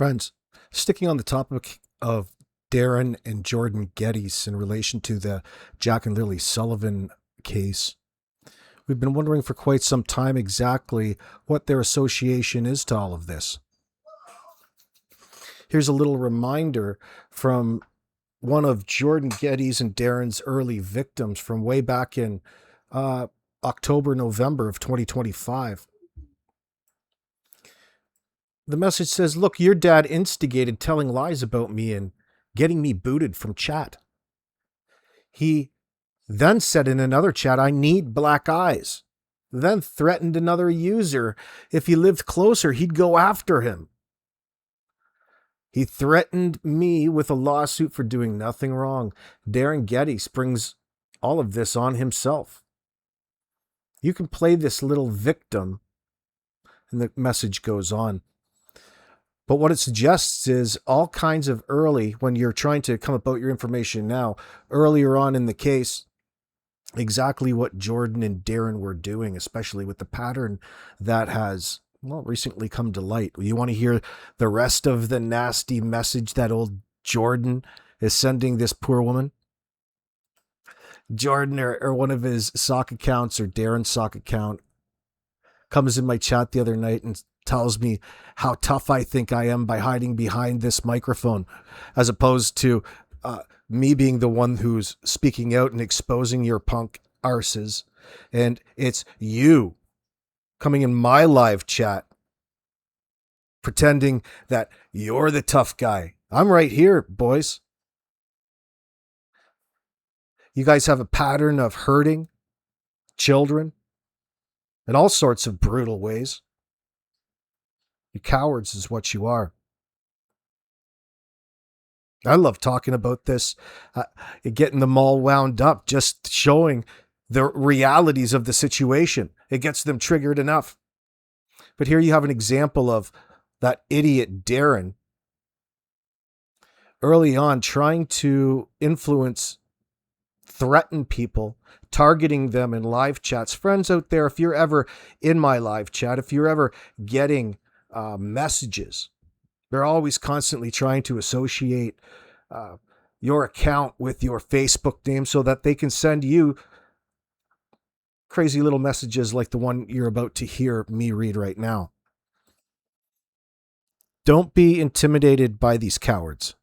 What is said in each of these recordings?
Friends, sticking on the topic of Darren and Jordan Gettys in relation to the Jack and Lilly Sullivan case, we've been wondering for quite some time exactly what their association is to all of this. Here's a little reminder from one of Jordan Gettys and Darren's early victims from way back in October, November of 2025. The message says, "Look, your dad instigated telling lies about me and getting me booted from chat. He then said in another chat, I need black eyes. Then threatened another user. If he lived closer, he'd go after him. He threatened me with a lawsuit for doing nothing wrong. Darin Geddes brings all of this on himself. You can play this little victim," and the message goes on. But what it suggests is all kinds of early, when you're trying to come about your information now, earlier on in the case, exactly what Jordan and Darren were doing, especially with the pattern that has, well, recently come to light. You want to hear the rest of the nasty message that old Jordan is sending this poor woman? Jordan or one of his sock accounts or Darren's sock account comes in my chat the other night and tells me how tough I think I am by hiding behind this microphone, as opposed to me being the one who's speaking out and exposing your punk arses. And it's you coming in my live chat pretending that you're the tough guy. I'm right here, boys. You guys have a pattern of hurting children in all sorts of brutal ways. You cowards is what you are. I love talking about this, getting them all wound up, just showing the realities of the situation. It gets them triggered enough. But here you have an example of that idiot Darren early on trying to influence, threaten people, targeting them in live chats. Friends out there, if you're ever in my live chat, if you're ever getting messages, they're always constantly trying to associate your account with your Facebook name so that they can send you crazy little messages like the one you're about to hear me read right now. Don't be intimidated by these cowards.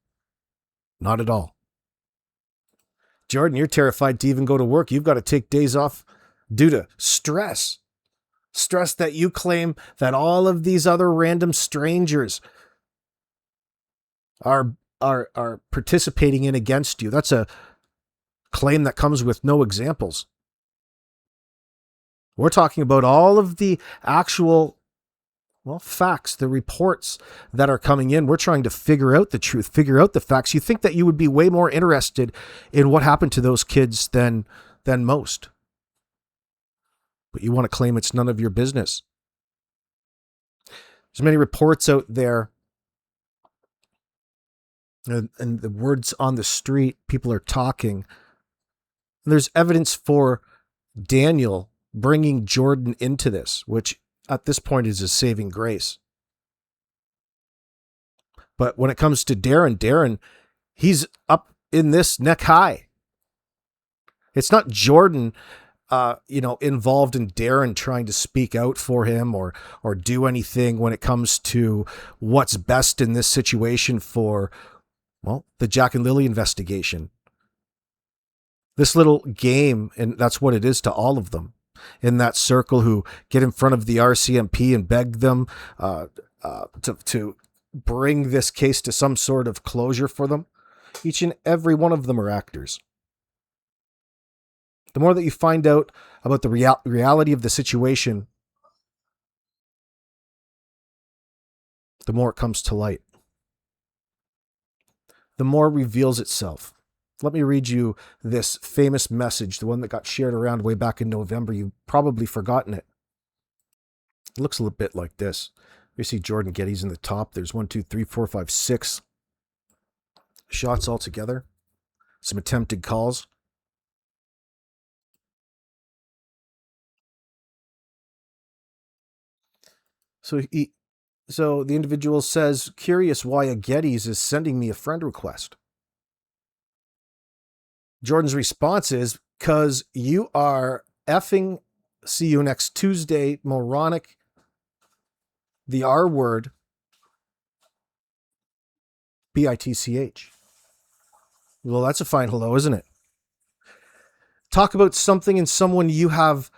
Not at all. Jordan, you're terrified to even go to work. You've got to take days off due to stress. Stress that you claim that all of these other random strangers are participating in against you. That's a claim that comes with no examples. We're talking about all of the actual, well, facts, the reports that are coming in. We're trying to figure out the truth, figure out the facts. You think that you would be way more interested in what happened to those kids than most. But you want to claim it's none of your business. There's many reports out there, and the words on the street, people are talking. And there's evidence for Daniel bringing Jordan into this, which at this point is a saving grace. But when it comes to Darren, he's up in this neck high. It's not Jordan involved in Darren trying to speak out for him or do anything when it comes to what's best in this situation for, well, the Jack and Lilly investigation. This little game, and that's what it is to all of them in that circle who get in front of the RCMP and beg them to bring this case to some sort of closure for them. Each and every one of them are actors. The more that you find out about the reality of the situation, the more it comes to light. The more it reveals itself. Let me read you this famous message, the one that got shared around way back in November. You've probably forgotten it. It looks a little bit like this. You see Jordan Geddes in the top. There's 1, 2, 3, 4, 5, 6 shots all together. Some attempted calls. So So the individual says, curious why a Gettys is sending me a friend request. Jordan's response is, because you are effing, see you next Tuesday, moronic, the R word, bitch. Well, that's a fine hello, isn't it? Talk about something and someone you have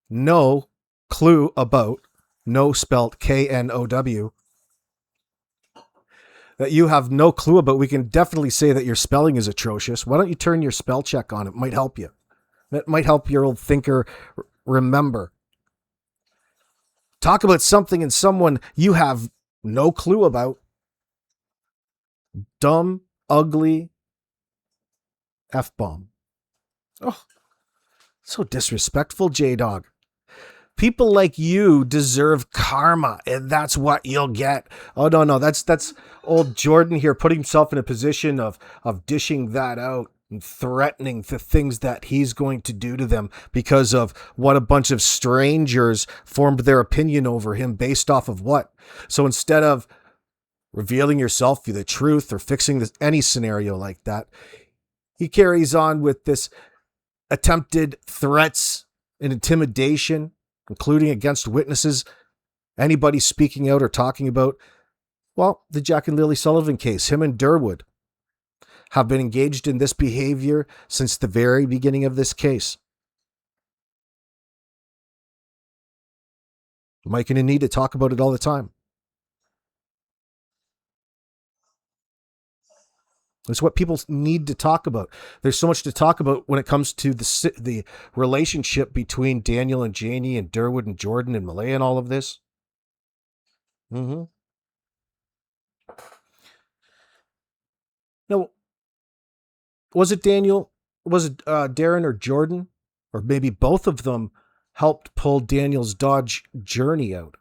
no clue about, no spelt Know, that you have no clue about. We can definitely say that your spelling is atrocious. Why don't you turn your spell check on? It might help you. That might help your old thinker remember. Talk about something and someone you have no clue about. Dumb, ugly, F-bomb. Oh, so disrespectful, J-Dog. People like you deserve karma, and that's what you'll get. Oh, no, that's old Jordan here putting himself in a position of dishing that out and threatening the things that he's going to do to them because of what a bunch of strangers formed their opinion over him based off of what. So instead of revealing yourself through the truth or fixing any scenario like that, he carries on with this attempted threats and intimidation, including against witnesses, anybody speaking out or talking about, well, the Jack and Lilly Sullivan case. Him and Durwood have been engaged in this behavior since the very beginning of this case. Mike and Anita talk about it all the time. It's what people need to talk about. There's so much to talk about when it comes to the relationship between Daniel and Janie and Durwood and Jordan and Malaya and all of this. Mm-hmm. Now, was it Daniel? Was it Darren or Jordan? Or maybe both of them helped pull Daniel's Dodge Journey out.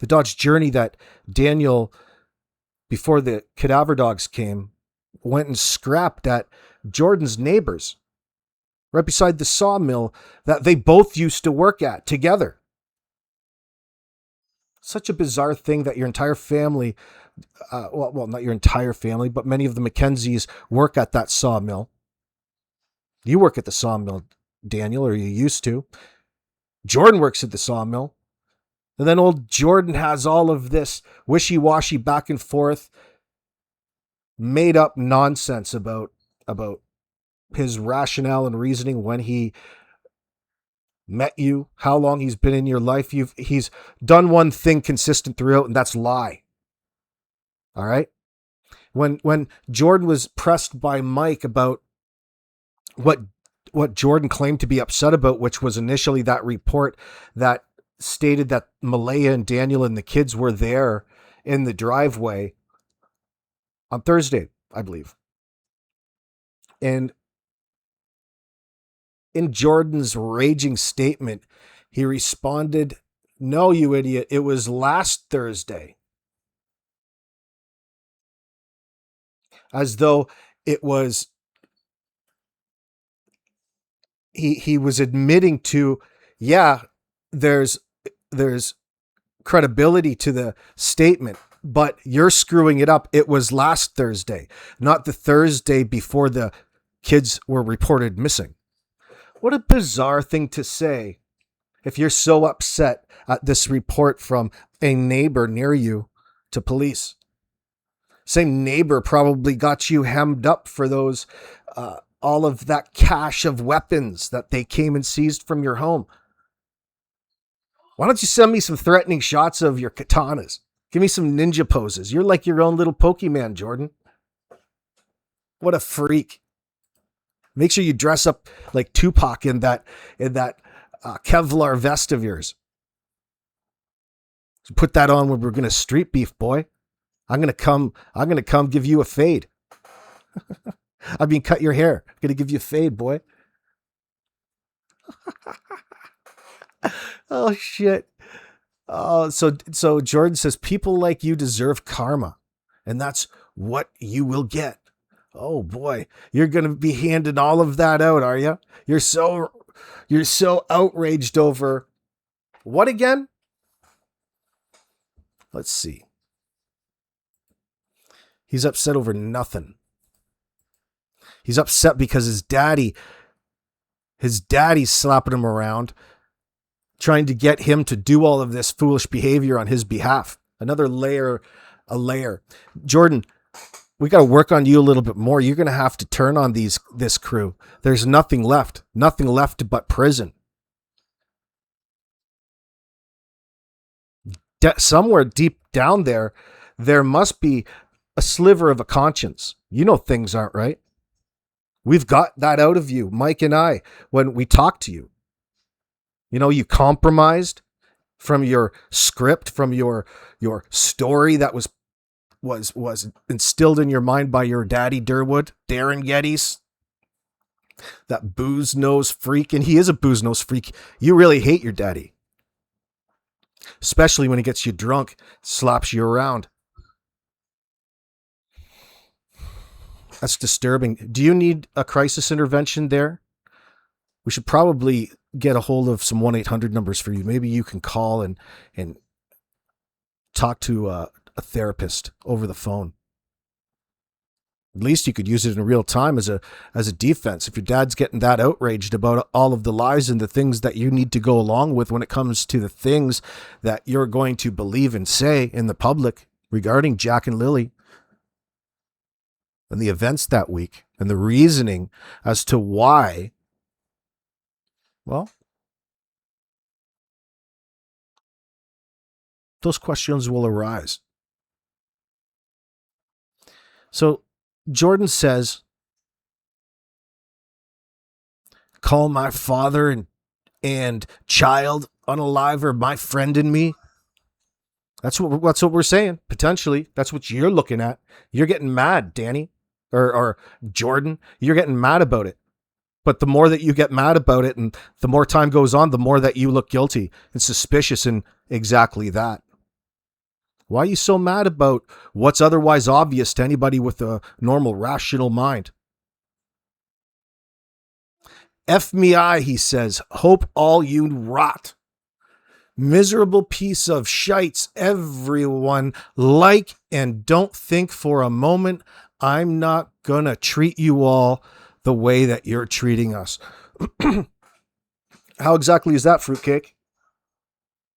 The Dodge Journey that Daniel, before the cadaver dogs came, went and scrapped at Jordan's neighbors right beside the sawmill that they both used to work at together. Such a bizarre thing that your entire family, well, not your entire family, but many of the Mackenzies work at that sawmill. You work at the sawmill, Daniel, or you used to. Jordan works at the sawmill. And then old Jordan has all of this wishy-washy back and forth, made up nonsense about his rationale and reasoning when he met you, how long he's been in your life. He's done one thing consistent throughout, and that's lie. All right? When Jordan was pressed by Mike about what Jordan claimed to be upset about, which was initially that report that stated that Malaya and Daniel and the kids were there in the driveway on Thursday, I believe. And in Jordan's raging statement, he responded, "No, you idiot, it was last Thursday." As though it was, he was admitting to, yeah, there's credibility to the statement, but you're screwing it up. It was last Thursday, not the Thursday before the kids were reported missing. What a bizarre thing to say if you're so upset at this report from a neighbor near you to police. Same neighbor probably got you hemmed up for those, all of that cache of weapons that they came and seized from your home. Why don't you send me some threatening shots of your katanas? Give me some ninja poses. You're like your own little Pokemon, Jordan. What a freak. Make sure you dress up like Tupac in that Kevlar vest of yours. Put that on when we're going to street beef, boy. I'm going to come give you a fade. I mean, cut your hair. I'm going to give you a fade, boy. Oh, shit. Oh, so Jordan says, people like you deserve karma, and that's what you will get. Oh, boy. You're going to be handing all of that out, are you? You're so outraged over what again? Let's see. He's upset over nothing. He's upset because his daddy's slapping him around, trying to get him to do all of this foolish behavior on his behalf. Another layer, a layer. Jordan, we got to work on you a little bit more. You're going to have to turn on this crew. There's nothing left but prison. Somewhere deep down there must be a sliver of a conscience. You know things aren't right. We've got that out of you, Mike and I, when we talked to you. You know, you compromised from your script, from your story that was instilled in your mind by your daddy Durwood, Darin Geddes. That booze nose freak, and he is a booze nose freak. You really hate your daddy. Especially when he gets you drunk, slaps you around. That's disturbing. Do you need a crisis intervention there? We should probably get a hold of some 1-800 numbers for you. Maybe you can call and talk to a therapist over the phone. At least you could use it in real time as a defense. If your dad's getting that outraged about all of the lies and the things that you need to go along with when it comes to the things that you're going to believe and say in the public regarding Jack and Lilly and the events that week and the reasoning as to why, well, those questions will arise. So Jordan says, call my father and child unalive or my friend and me. That's what we're saying. Potentially, that's what you're looking at. You're getting mad, Danny, or Jordan. You're getting mad about it. But the more that you get mad about it, and the more time goes on, the more that you look guilty and suspicious in exactly that. Why are you so mad about what's otherwise obvious to anybody with a normal, rational mind? F me I, he says, hope all you rot. Miserable piece of shites, everyone. Like and don't think for a moment I'm not gonna treat you all the way that you're treating us. How exactly is that, fruitcake?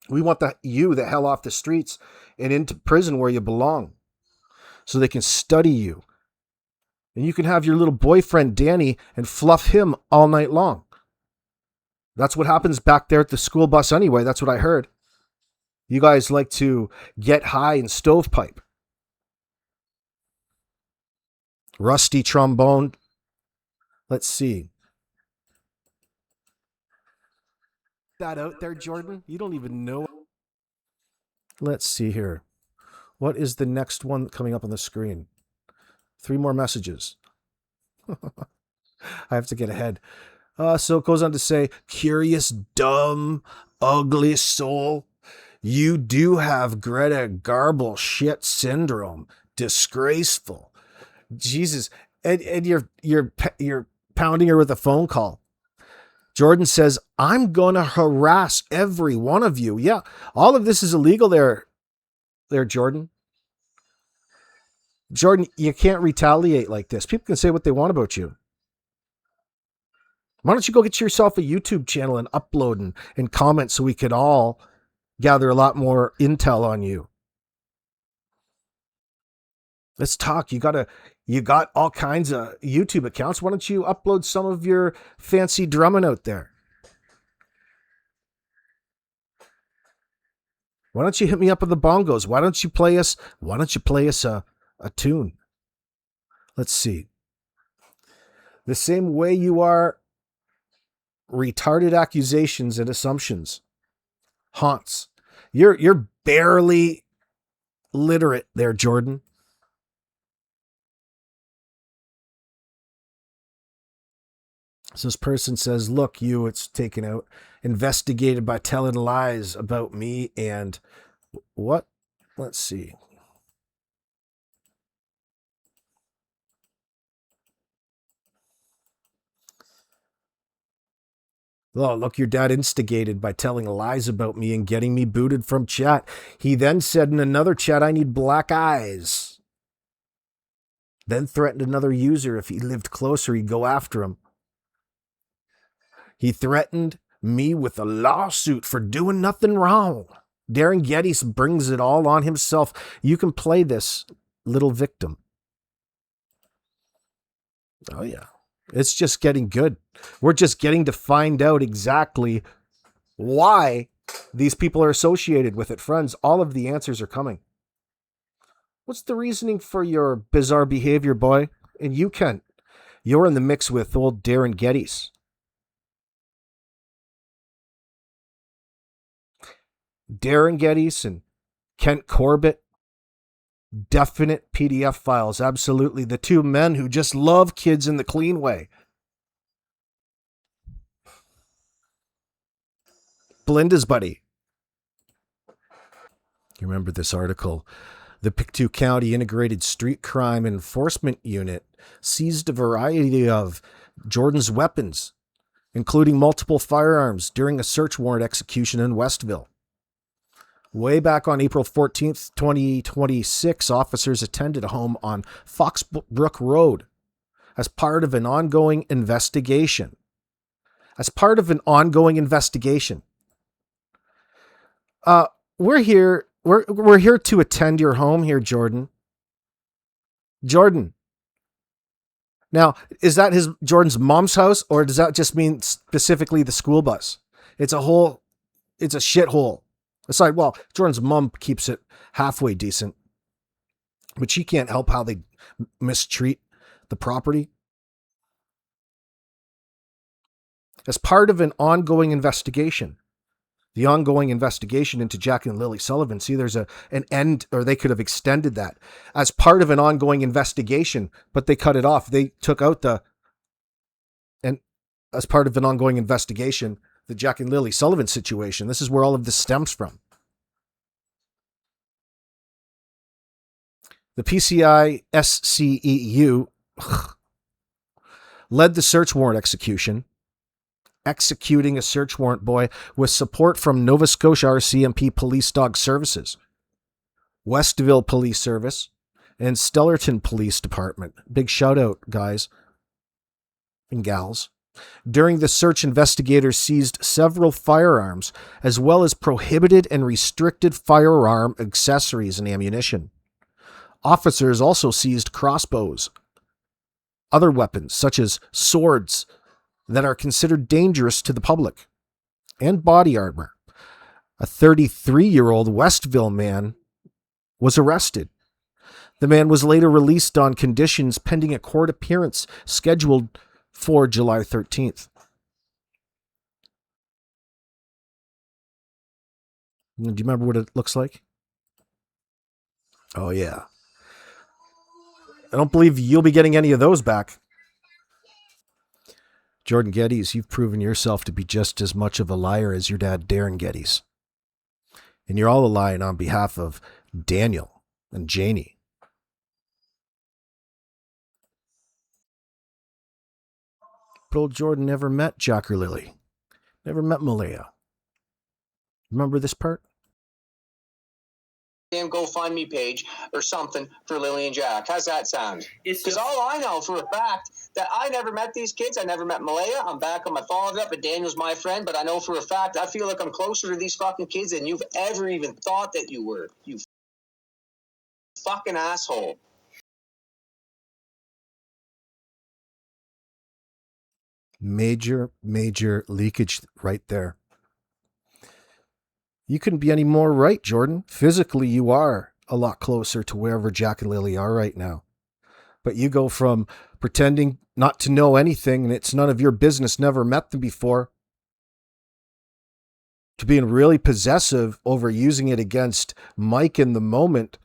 We want you the hell off the streets and into prison where you belong so they can study you. And you can have your little boyfriend, Danny, and fluff him all night long. That's what happens back there at the school bus anyway. That's what I heard. You guys like to get high and stovepipe. Rusty trombone. Let's see. That out there, Jordan? You don't even know. Let's see here. What is the next one coming up on the screen? 3 more messages. I have to get ahead. So it goes on to say, curious, dumb, ugly soul. You do have Greta Garble shit syndrome. Disgraceful. Jesus. And you're pounding her with a phone call. Jordan says, I'm going to harass every one of you. Yeah, all of this is illegal there, Jordan. Jordan, you can't retaliate like this. People can say what they want about you. Why don't you go get yourself a YouTube channel and upload and comment so we could all gather a lot more intel on you? Let's talk. You got all kinds of YouTube accounts. Why don't you upload some of your fancy drumming out there? Why don't you hit me up with the bongos? Why don't you play us a tune? Let's see. The same way you are retarded accusations and assumptions haunts. You're barely literate there, Jordan. So this person says, look, it's taken out, investigated by telling lies about me and what? Let's see. Oh, look, your dad instigated by telling lies about me and getting me booted from chat. He then said in another chat, I need black eyes. Then threatened another user if he lived closer, he'd go after him. He threatened me with a lawsuit for doing nothing wrong. Darin Geddes brings it all on himself. You can play this little victim. Oh, yeah. It's just getting good. We're just getting to find out exactly why these people are associated with it. Friends, all of the answers are coming. What's the reasoning for your bizarre behavior, boy? And you, Kent, you're in the mix with old Darin Geddes. Darin Geddes and Kent Corbett. Definite PDF files, absolutely. The two men who just love kids in the clean way. Belinda's buddy. You remember this article? The Pictou County Integrated Street Crime Enforcement Unit seized a variety of Jordan's weapons, including multiple firearms, during a search warrant execution in Westville. Way back on April 14th, 2026, officers attended a home on Foxbrook Road as part of an ongoing investigation. We're here to attend your home here, Jordan. Jordan. Now, is that Jordan's mom's house, or does that just mean specifically the school bus? It's a shithole. Aside, well, Jordan's mom keeps it halfway decent, but she can't help how they mistreat the property. As part of an ongoing investigation, the ongoing investigation into Jack and Lilly Sullivan. See, there's an end, or they could have extended that as part of an ongoing investigation, but they cut it off. They took out and as part of an ongoing investigation, the Jack and Lilly Sullivan situation. This is where all of this stems from. The PCI SCEU led the search warrant executing a search warrant, boy, with support from Nova Scotia RCMP Police Dog Services, Westville Police Service, and Stellarton Police Department. Big shout out, guys and gals. During the search, investigators seized several firearms, as well as prohibited and restricted firearm accessories and ammunition. Officers also seized crossbows, other weapons such as swords that are considered dangerous to the public, and body armor. A 33-year-old Westville man was arrested. The man was later released on conditions pending a court appearance scheduled for July 13th. Do you remember what it looks like? Oh, yeah. I don't believe you'll be getting any of those back. Jordan Geddes, you've proven yourself to be just as much of a liar as your dad, Darin Geddes. And you're all lying on behalf of Daniel and Janie. But old Jordan never met Jack or Lilly. Never met Malaya. Remember this part? Damn GoFundMe page or something for Lilly and Jack. How's that sound? Because all I know for a fact that I never met these kids. I never met Malaya. I'm back on my follow up, but Daniel's my friend. But I know for a fact I feel like I'm closer to these fucking kids than you've ever even thought that you were. You fucking asshole. Major leakage right there. You couldn't be any more right, Jordan. Physically, you are a lot closer to wherever Jack and Lilly are right now. But you go from pretending not to know anything and it's none of your business, never met them before, to being really possessive over using it against Mike in the moment.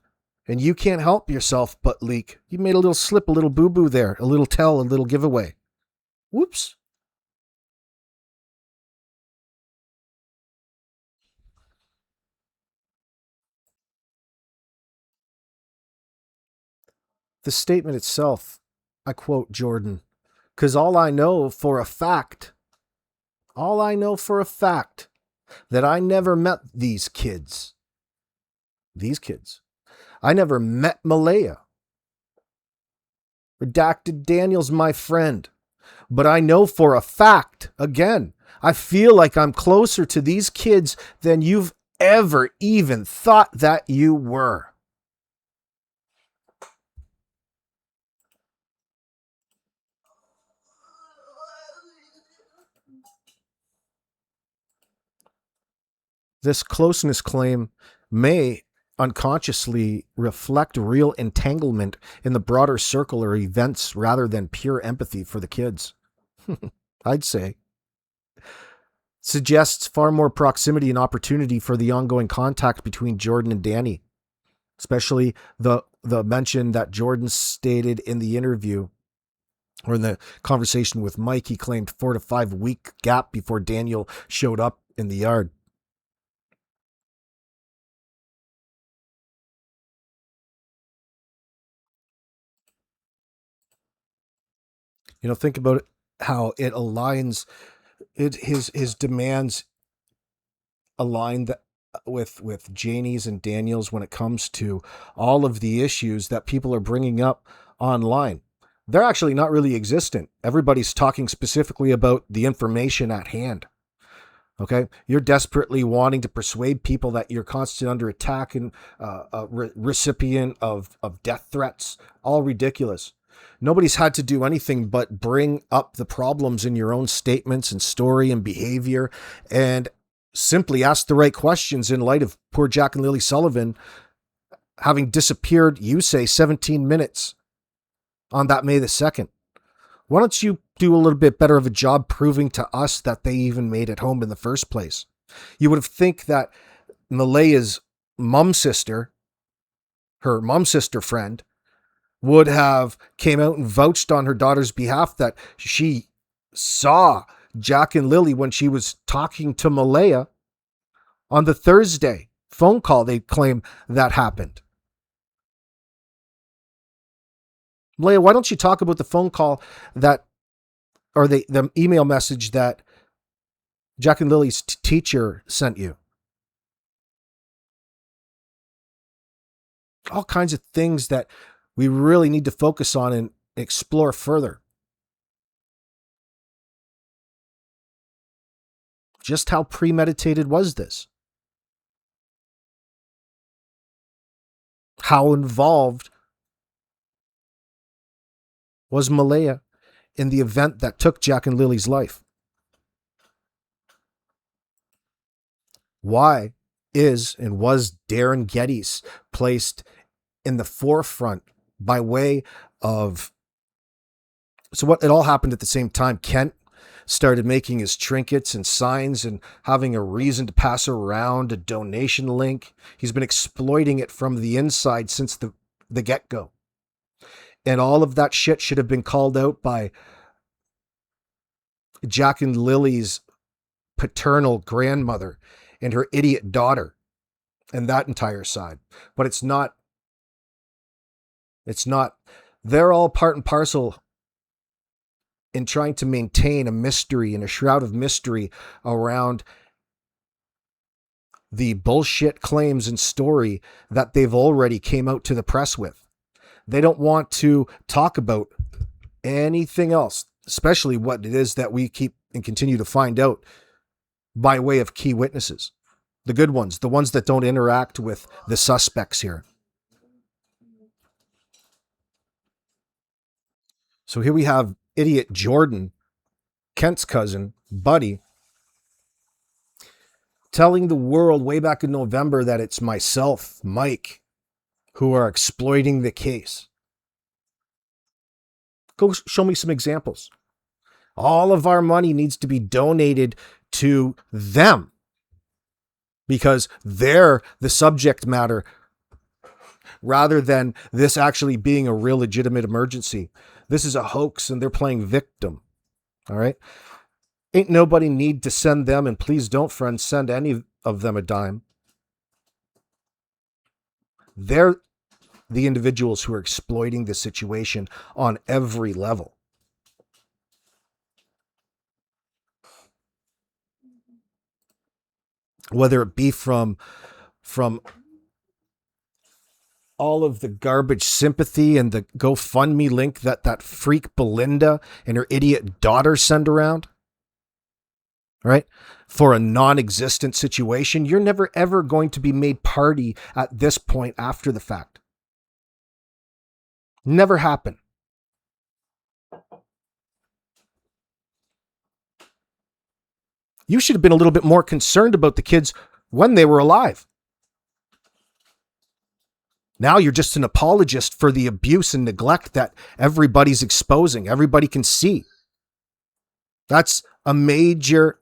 And you can't help yourself but leak. You made a little slip, a little boo-boo there, a little tell, a little giveaway. Whoops. The statement itself, I quote Jordan, because all I know for a fact All I know for a fact that I never met these kids. These kids. I never met Malaya. Redacted Daniel's my friend. But I know for a fact, again, I feel like I'm closer to these kids than you've ever even thought that you were. This closeness claim may unconsciously reflect real entanglement in the broader circle or events rather than pure empathy for the kids. I'd say. Suggests far more proximity and opportunity for the ongoing contact between Jordan and Danny, especially the mention that Jordan stated in the interview or in the conversation with Mike. He claimed 4 to 5 week gap before Daniel showed up in the yard. You know, think about it, how it aligns his demands align with Janie's and Daniel's when it comes to all of the issues that people are bringing up online. They're actually not really existent. Everybody's talking specifically about the information at hand. Okay, you're desperately wanting to persuade people that you're constantly under attack and a recipient of death threats. All ridiculous. Nobody's had to do anything but bring up the problems in your own statements and story and behavior, and simply ask the right questions in light of poor Jack and Lily Sullivan having disappeared, you say, 17 minutes on that May the 2nd. Why don't you do a little bit better of a job proving to us that they even made it home in the first place? You would have think that Malaya's mum sister, her mum sister friend, would have came out and vouched on her daughter's behalf that she saw Jack and Lily when she was talking to Malaya on the Thursday phone call. They claim that happened. Malaya, why don't you talk about the phone call that, or the email message that Jack and Lily's teacher sent you? All kinds of things that we really need to focus on and explore further. Just how premeditated was this? How involved was Malaya in the event that took Jack and Lily's life? Why is and was Darin Geddes placed in the forefront by way of... So what, it all happened at the same time. Kent started making his trinkets and signs and having a reason to pass around a donation link. He's been exploiting it from the inside since the get-go. And all of that shit should have been called out by Jack and Lily's paternal grandmother and her idiot daughter and that entire side. But it's not. It's not. They're all part and parcel in trying to maintain a mystery and a shroud of mystery around the bullshit claims and story that they've already came out to the press with. They don't want to talk about anything else, especially what it is that we keep and continue to find out by way of key witnesses. The good ones, the ones that don't interact with the suspects here. So here we have idiot Jordan, Kent's cousin, buddy, telling the world way back in November that it's myself, Mike, who are exploiting the case. Go show me some examples. All of our money needs to be donated to them because they're the subject matter rather than this actually being a real legitimate emergency. This is a hoax and they're playing victim. All right. Ain't nobody need to send them, and please don't, friends, send any of them a dime. They're the individuals who are exploiting the situation on every level. whether it be from all of the garbage sympathy and the GoFundMe link that freak Belinda and her idiot daughter send around, right? For a non-existent situation, you're never ever going to be made party at this point after the fact. Never happen. You should have been a little bit more concerned about the kids when they were alive. Now you're just an apologist for the abuse and neglect that everybody's exposing. Everybody can see. That's a major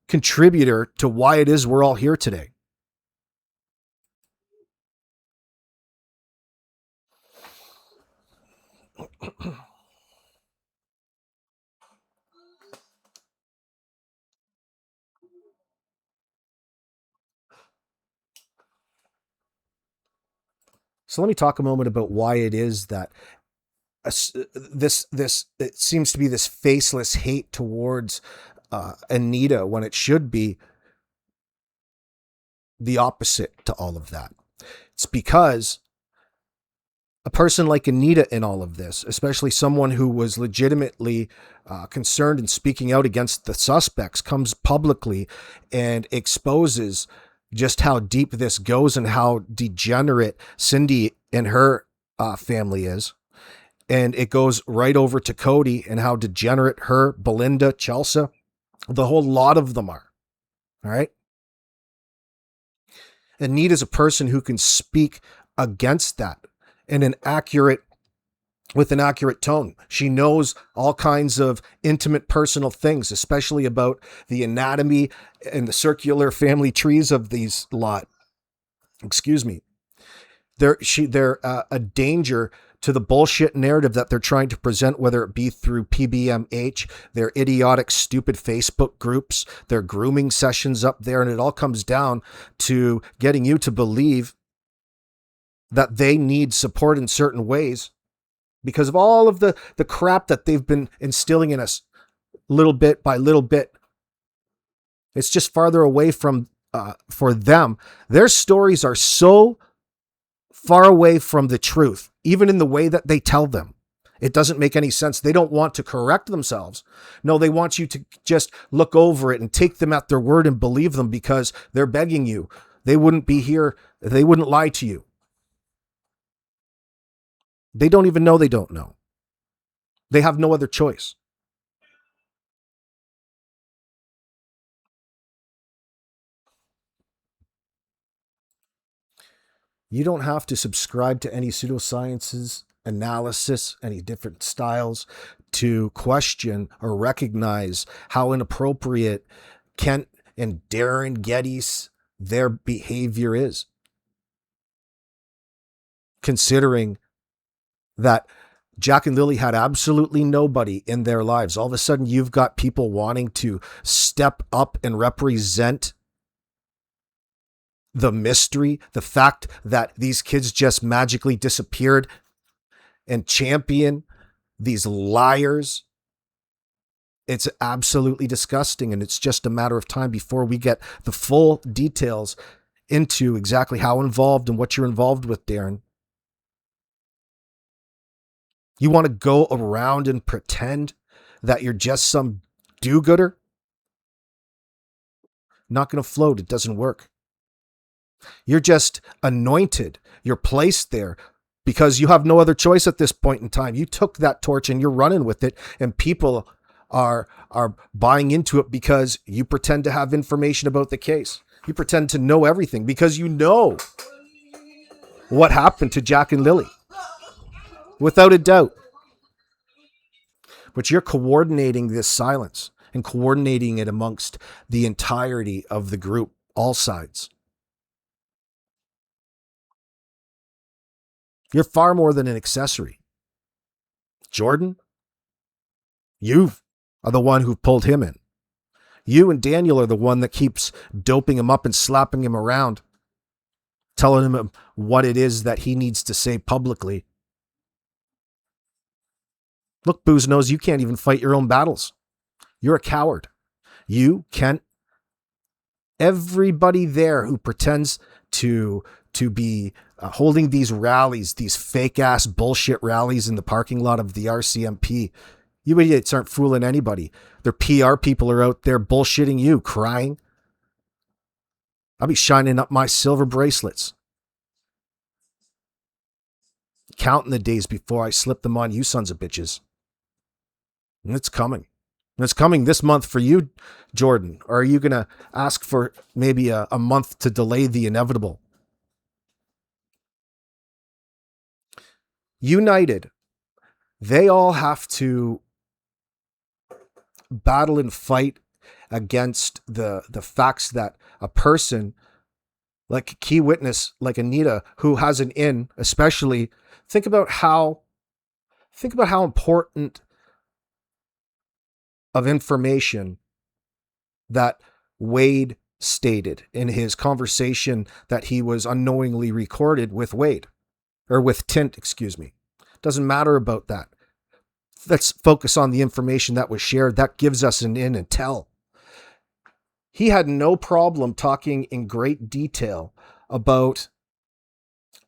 contributor to why it is we're all here today. So let me talk a moment about why it is that this it seems to be this faceless hate towards Anita when it should be the opposite to all of that. It's because a person like Anita in all of this, especially someone who was legitimately concerned and speaking out against the suspects, comes publicly and exposes just how deep this goes and how degenerate Cindy and her family is. And it goes right over to Cody and how degenerate her, Belinda, Chelsea, the whole lot of them are. All right. Anita's a person who can speak against that in with an accurate tone. She knows all kinds of intimate personal things, especially about the anatomy and the circular family trees of these lot. Excuse me. They're a danger to the bullshit narrative that they're trying to present, whether it be through PBMH, their idiotic, stupid Facebook groups, their grooming sessions up there. And it all comes down to getting you to believe that they need support in certain ways because of all of the crap that they've been instilling in us little bit by little bit. It's just farther away from, for them. Their stories are so far away from the truth, even in the way that they tell them. It doesn't make any sense. They don't want to correct themselves. No, they want you to just look over it and take them at their word and believe them because they're begging you. They wouldn't be here. They wouldn't lie to you. They don't even know they don't know. They have no other choice. You don't have to subscribe to any pseudosciences, analysis, any different styles to question or recognize how inappropriate Kent and Darin Geddes, their behavior is. Considering that Jack and Lilly had absolutely nobody in their lives. All of a sudden, you've got people wanting to step up and represent the mystery, the fact that these kids just magically disappeared, and champion these liars. It's absolutely disgusting, and it's just a matter of time before we get the full details into exactly how involved and what you're involved with, Darren. You want to go around and pretend that you're just some do-gooder? Not going to float. It doesn't work. You're just anointed. You're placed there because you have no other choice at this point in time. You took that torch and you're running with it, and people are buying into it because you pretend to have information about the case. You pretend to know everything because you know what happened to Jack and Lilly. Without a doubt. But you're coordinating this silence and coordinating it amongst the entirety of the group, all sides. You're far more than an accessory. Jordan, you are the one who pulled him in. You and Daniel are the one that keeps doping him up and slapping him around, telling him what it is that he needs to say publicly. Look, Booze knows you can't even fight your own battles. You're a coward. You, Kent, Everybody there who pretends to be holding these rallies, these fake ass bullshit rallies in the parking lot of the RCMP, you idiots aren't fooling anybody. Their PR people are out there bullshitting you, crying. I'll be shining up my silver bracelets, counting the days before I slip them on you sons of bitches. And it's coming. It's coming this month for you, Jordan. Or are you going to ask for maybe a month to delay the inevitable? United, they all have to battle and fight against the facts that a person like a key witness like Anita, who has an in, especially think about how important of information that Wade stated in his conversation that he was unknowingly recorded with Wade, or with Tint, excuse me. Doesn't matter about that. Let's focus on the information that was shared. That gives us an in and tell. He had no problem talking in great detail about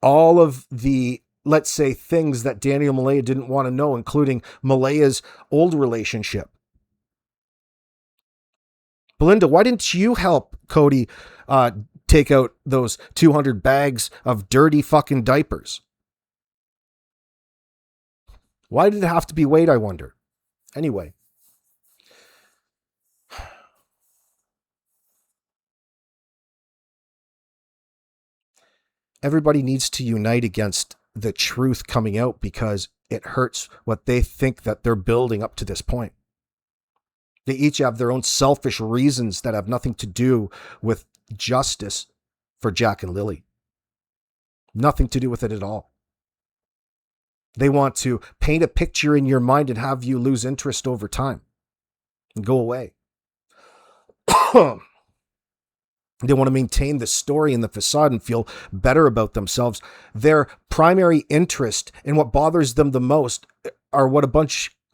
all of the, let's say, things that Daniel Malaya didn't want to know, including Malaya's old relationship. Belinda, why didn't you help Cody take out those 200 bags of dirty fucking diapers? Why did it have to be Wade, I wonder? Anyway. Everybody needs to unite against the truth coming out because it hurts what they think that they're building up to this point. They each have their own selfish reasons that have nothing to do with justice for Jack and Lilly. Nothing to do with it at all. They want to paint a picture in your mind and have you lose interest over time and go away. They want to maintain the story and the facade and feel better about themselves. Their primary interest and what bothers them the most are what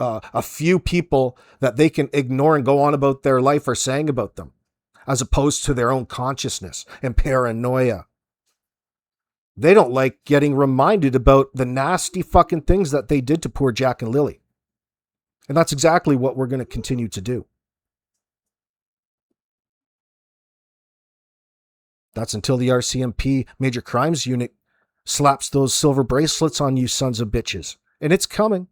a few people that they can ignore and go on about their life are saying about them, as opposed to their own consciousness and paranoia. They don't like getting reminded about the nasty fucking things that they did to poor Jack and Lilly. And that's exactly what we're going to continue to do. That's until the RCMP Major Crimes Unit slaps those silver bracelets on you sons of bitches. And it's coming.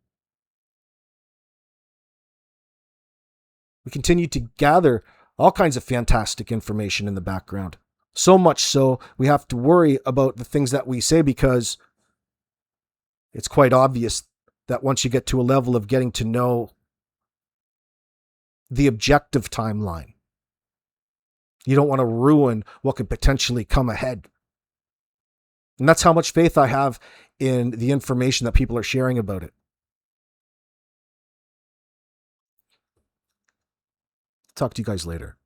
We continue to gather all kinds of fantastic information in the background. So much so, we have to worry about the things that we say because it's quite obvious that once you get to a level of getting to know the objective timeline, you don't want to ruin what could potentially come ahead. And that's how much faith I have in the information that people are sharing about it. Talk to you guys later.